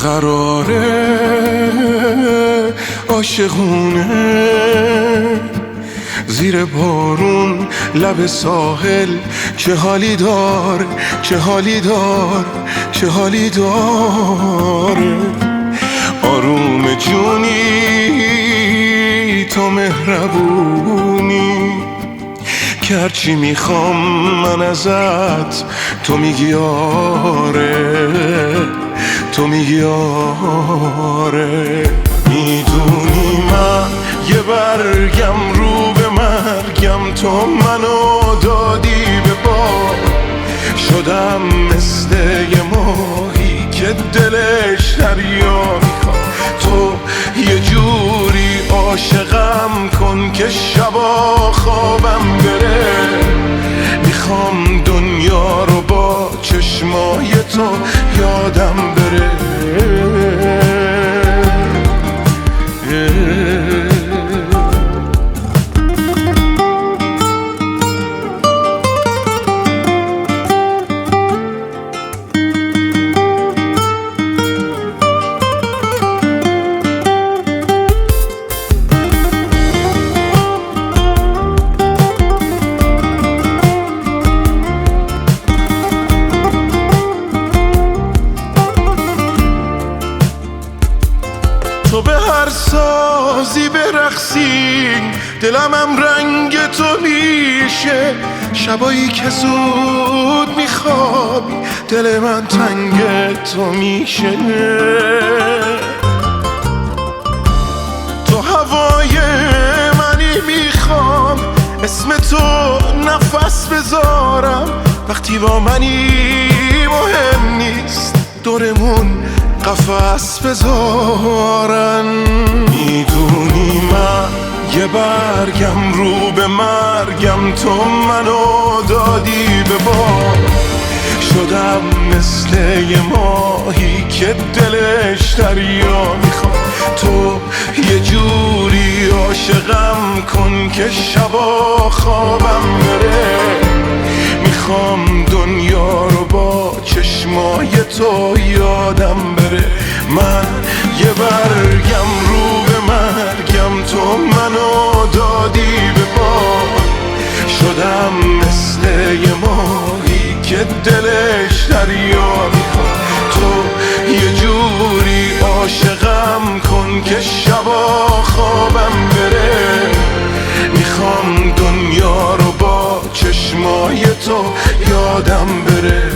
قراره عاشقونه زیر بارون لب ساحل چه حالی دار چه حالی دار چه حالی داره آروم جونی تو مهربونی که هرچی میخوام من ازت تو میگی آره تو میگی آره میدونی من یه برگم رو به مرگم تو منو دادی به باد شدم مثل یه ماهی که دلش دریا میخواد تو یه جوری عاشقم کن که شبا خوابم بره میخوام دنیا رو با چشمای تو یادم بره تو به هر سازی برقصی دلمم رنگ تو میشه شبایی که زود میخوابی دل من تنگ تو میشه تو هوای منی میخوام اسم تو نفس بذارم وقتی با منی مهم نیست دورمون قفس بذارن میدونی من یه برگم رو به مرگم تو منو دادی به باد شدم مثل یه ماهی که دلش دریا میخواد تو یه جوری عاشقم کن که شبا خوابم بره میخوام دنیا رو با چشمای تو یادم بره من یه برگم رو به مرگم تو منو دادی به باد شدم مثل یه ماهی که دلش دریا میخواد تو یه جوری عاشقم کن که شبا خوابم بره میخوام دنیا رو با چشمای تو یادم بره